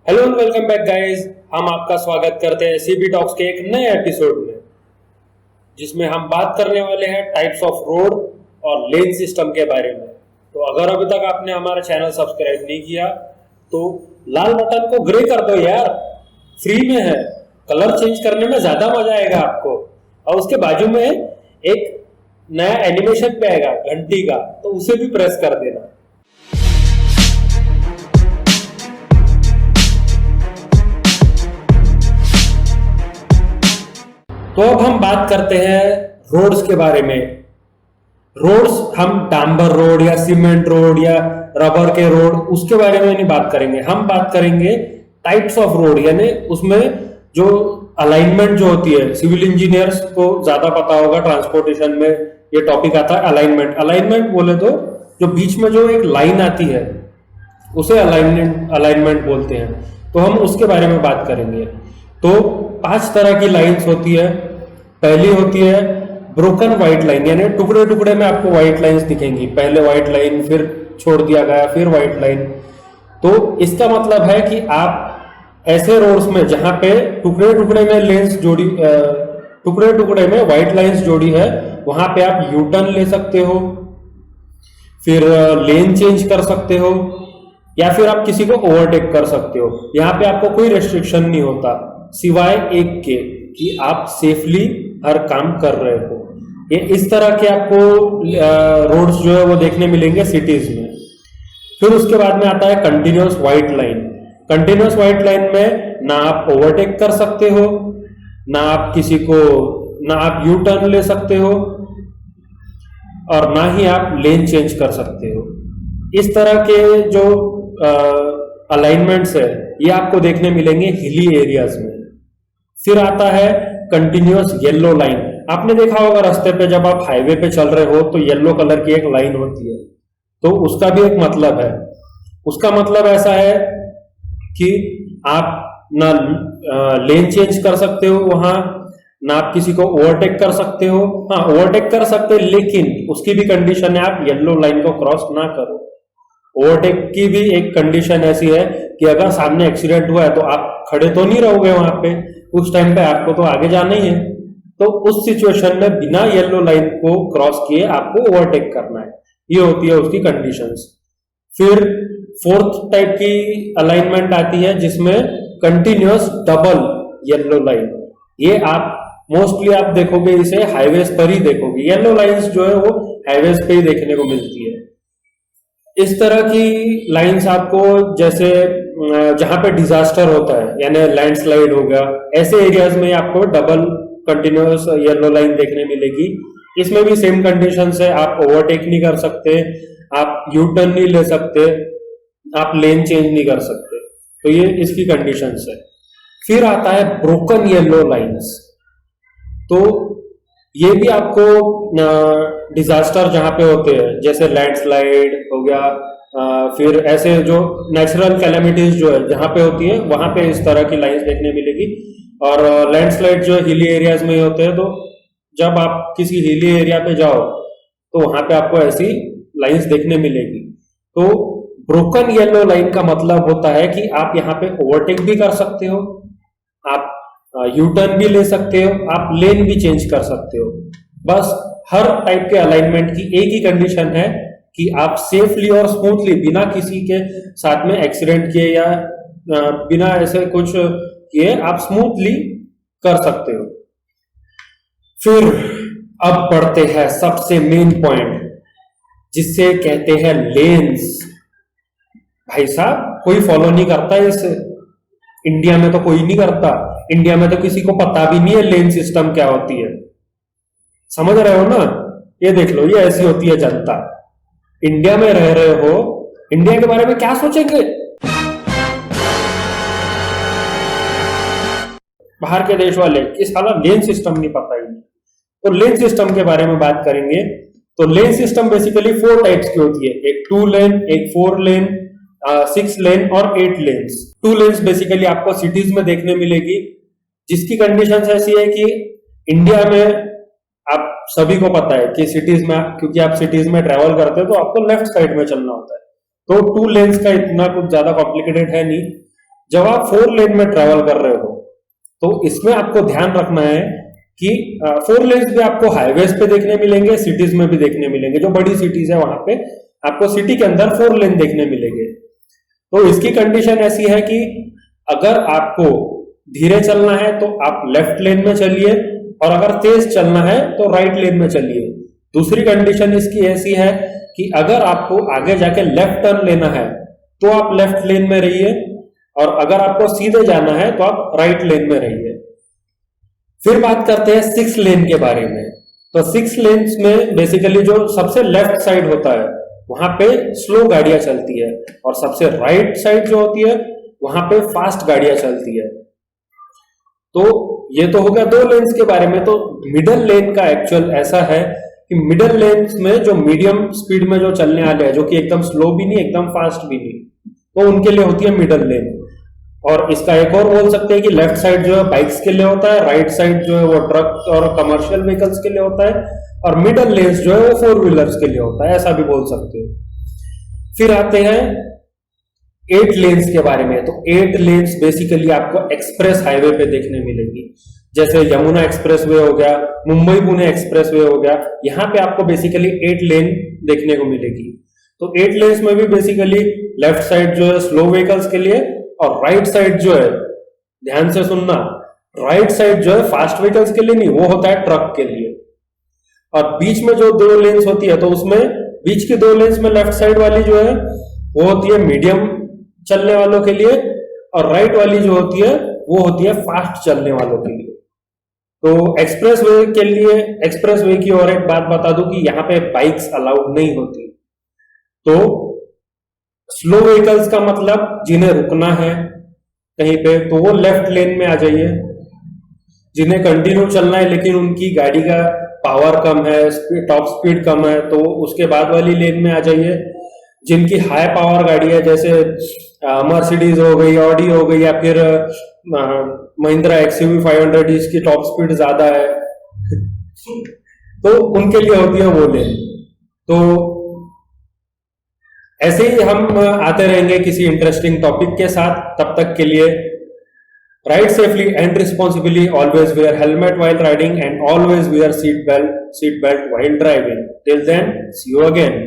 Hello and welcome back guys. हम आपका स्वागत करते हैं सीबी टॉक्स के एक नए एपिसोड में, जिसमें हम बात करने वाले हैं टाइप्स ऑफ रोड और लेन सिस्टम के बारे में। तो अगर अभी तक आपने हमारा चैनल सब्सक्राइब नहीं किया तो लाल बटन को ग्रे कर दो यार, फ्री में है। कलर चेंज करने में ज्यादा मजा आएगा आपको। और उसके बाजू में एक नया एनिमेशन पे आएगा घंटी का, तो उसे भी प्रेस कर देना। तो अब हम बात करते हैं रोड्स के बारे में। रोड्स हम डांबर रोड या सीमेंट रोड या रबर के रोड उसके बारे में नहीं बात करेंगे। हम बात करेंगे टाइप्स ऑफ रोड, यानी उसमें जो अलाइनमेंट जो होती है। सिविल इंजीनियर्स को ज्यादा पता होगा, ट्रांसपोर्टेशन में ये टॉपिक आता है अलाइनमेंट। अलाइनमेंट बोले तो जो बीच में जो एक लाइन आती है उसे अलाइनमेंट बोलते हैं। तो हम उसके बारे में बात करेंगे। तो 5 तरह की लाइंस होती है। पहली होती है ब्रोकन व्हाइट लाइन, यानी टुकड़े टुकड़े में आपको व्हाइट लाइंस दिखेंगी। पहले व्हाइट लाइन, फिर छोड़ दिया गया, फिर व्हाइट लाइन। तो इसका मतलब है कि आप ऐसे रोड्स में जहां पे टुकड़े टुकड़े में लेंस जोड़ी टुकड़े टुकड़े में व्हाइट लाइंस जोड़ी है, वहां पे आप यू टर्न ले सकते हो, फिर लेन चेंज कर सकते हो, या फिर आप किसी को ओवरटेक कर सकते हो। यहाँ पे आपको कोई रेस्ट्रिक्शन नहीं होता सिवाय एक के कि आप सेफली हर काम कर रहे हो। ये इस तरह के आपको रोड्स जो है वो देखने मिलेंगे सिटीज में। फिर उसके बाद में आता है continuous white line. Continuous white line में ना आप ओवरटेक कर सकते हो, ना आप यू टर्न ले सकते हो, और ना ही आप लेन चेंज कर सकते हो। इस तरह के जो अलाइनमेंट्स है ये आपको देखने मिलेंगे हिली एरियाज में। फिर आता है कंटिन्यूअस येलो लाइन। आपने देखा होगा रास्ते पे जब आप हाईवे पे चल रहे हो तो येलो कलर की एक लाइन होती है। तो उसका भी एक मतलब है। उसका मतलब ऐसा है कि आप ना लेन चेंज कर सकते हो वहां, ना आप किसी को ओवरटेक कर सकते हो। हाँ, ओवरटेक कर सकते हैं, लेकिन उसकी भी कंडीशन है आप येलो लाइन को क्रॉस ना करो। ओवरटेक की भी एक कंडीशन ऐसी है कि अगर सामने एक्सीडेंट हुआ है तो आप खड़े तो नहीं रहोगे वहां पे, उस टाइम पे आपको तो आगे जाना ही है। तो उस सिचुएशन में बिना येलो लाइन को क्रॉस किए आपको ओवरटेक करना है। ये होती है उसकी कंडीशंस। फिर फोर्थ टाइप की अलाइनमेंट आती है जिसमें कंटिन्यूअस डबल येलो लाइन। ये आप मोस्टली आप देखोगे, इसे हाईवेज पर ही देखोगे। येलो लाइंस जो है वो हाईवेज पे ही देखने को मिलती है। इस तरह की लाइंस आपको जैसे जहां पे डिजास्टर होता है, यानी लैंडस्लाइड हो गया, ऐसे एरियाज में आपको डबल कंटिन्यूअस येलो लाइन देखने मिलेगी। इसमें भी सेम कंडीशंस है, आप ओवरटेक नहीं कर सकते, आप यू टर्न नहीं ले सकते, आप लेन चेंज नहीं कर सकते। तो ये इसकी कंडीशंस है। फिर आता है ब्रोकन येलो लाइंस। तो ये भी आपको डिजास्टर जहां पे होते हैं, जैसे लैंडस्लाइड हो गया, फिर ऐसे जो नेचुरल कैलेमिटीज जो है जहां पे होती है वहां पे इस तरह की लाइंस देखने मिलेगी। और लैंडस्लाइड जो हिली एरियाज में होते हैं, तो जब आप किसी हिली एरिया पे जाओ तो वहां पे आपको ऐसी लाइंस देखने मिलेगी। तो ब्रोकन येलो लाइन का मतलब होता है कि आप यहाँ पे ओवरटेक भी कर सकते हो, आप यू टर्न भी ले सकते हो, आप लेन भी चेंज कर सकते हो। बस हर टाइप के अलाइनमेंट की एक ही कंडीशन है कि आप सेफली और स्मूथली बिना किसी के साथ में एक्सीडेंट किए या बिना ऐसे कुछ किए आप स्मूथली कर सकते हो। फिर अब बढ़ते हैं सबसे मेन पॉइंट, जिससे कहते हैं लेन्स। भाई साहब, कोई फॉलो नहीं करता इसे। इंडिया में तो कोई नहीं करता। इंडिया में तो किसी को पता भी नहीं है लेन सिस्टम क्या होती है। समझ रहे हो ना? ये देख लो, ये ऐसी होती है जनता। इंडिया में रह रहे हो, इंडिया के बारे में क्या सोचेंगे? बाहर के देश वाले कि साला लेन सिस्टम नहीं पता ही नहीं। तो लेन सिस्टम के बारे में बात करेंगे। तो लेन सिस्टम बेसिकली 4 टाइप्स की होती है, एक 2 लेन, एक 4 लेन, 6 लेन और 8 लेन्स। 2 लेन्स बेसिकली आपको सिटीज में देखने मिलेगी, जिसकी कंडीशन ऐसी है कि इंडिया में आप सभी को पता है कि सिटीज में, क्योंकि आप सिटीज में ट्रेवल करते हो तो आपको लेफ्ट साइड में चलना होता है। तो 2 लेन्स का इतना कुछ ज्यादा कॉम्प्लिकेटेड है नहीं। जब आप 4 लेन में ट्रेवल कर रहे हो तो इसमें आपको ध्यान रखना है कि 4 लेन्स भी आपको हाईवेज पे देखने मिलेंगे, सिटीज में भी देखने मिलेंगे। जो बड़ी सिटीज है वहां पे आपको सिटी के अंदर 4 लेन देखने मिलेंगे। तो इसकी कंडीशन ऐसी है कि अगर आपको धीरे चलना है तो आप लेफ्ट लेन में चलिए, और अगर तेज चलना है तो राइट लेन में चलिए। दूसरी कंडीशन इसकी ऐसी है कि अगर आपको आगे जाके लेफ्ट टर्न लेना है तो आप लेफ्ट लेन में रहिए, और अगर आपको सीधे जाना है तो आप राइट लेन में रहिए। फिर बात करते हैं 6 लेन के बारे में। तो 6 लेन्स में बेसिकली जो सबसे लेफ्ट साइड होता है वहां पे स्लो गाड़ियां चलती है, और सबसे राइट साइड जो होती है वहां पे फास्ट गाड़ियां चलती है। तो ये तो हो गया 2 लेन्स के बारे में। तो मिडल लेन का एक्चुअल ऐसा है कि मिडल लेन्स में जो मीडियम स्पीड में जो चलने वाले हैं, जो कि एकदम स्लो भी नहीं एकदम फास्ट भी नहीं, तो उनके लिए होती है मिडल लेन। और इसका एक और बोल सकते हैं कि लेफ्ट साइड जो है बाइक्स के लिए होता है, राइट साइड जो है वो ट्रक और कमर्शियल व्हीकल्स के लिए होता है, और मिडल लेन्स जो है वो 4 व्हीलर्स के लिए होता है, ऐसा भी बोल सकते हो। फिर आते हैं 8 लेन्स के बारे में। तो 8 लेन्स बेसिकली आपको एक्सप्रेस हाईवे पे देखने मिलेगी, जैसे यमुना एक्सप्रेस वे हो गया, मुंबई पुणे एक्सप्रेस वे हो गया। यहाँ पे आपको बेसिकली 8 लेन देखने को मिलेगी। तो 8 लेन्स में भी बेसिकली लेफ्ट साइड जो है स्लो व्हीकल्स के लिए, और राइट साइड जो है, ध्यान से सुनना, राइट साइड जो है फास्ट व्हीकल्स के लिए नहीं, वो होता है ट्रक के लिए। और बीच में जो 2 लेन्स होती है, तो उसमें बीच की 2 लेन्स में लेफ्ट साइड वाली जो है वो होती है मीडियम चलने वालों के लिए, और राइट वाली जो होती है वो होती है फास्ट चलने वालों के लिए। तो एक्सप्रेस वे के लिए, एक्सप्रेस वे की और एक बात बता दूं कि यहाँ पे बाइक्स अलाउड नहीं होती। तो स्लो व्हीकल्स का मतलब जिन्हें रुकना है कहीं पे, तो वो लेफ्ट लेन में आ जाइए। जिन्हें कंटिन्यू चलना है लेकिन उनकी गाड़ी का पावर कम है, टॉप स्पीड कम है, तो उसके बाद वाली लेन में आ जाइए। जिनकी हाई पावर गाड़ी है, जैसे मर्सिडीज हो गई, ऑडी हो गई, या फिर महिंद्रा एक्सयूवी 500 जिसकी टॉप स्पीड ज्यादा है, तो उनके लिए होती है वो लेन। तो ऐसे ही हम आते रहेंगे किसी इंटरेस्टिंग टॉपिक के साथ। तब तक के लिए ride safely and responsibly, always wear helmet while riding, and always wear seat belt while driving. Till then, see you again.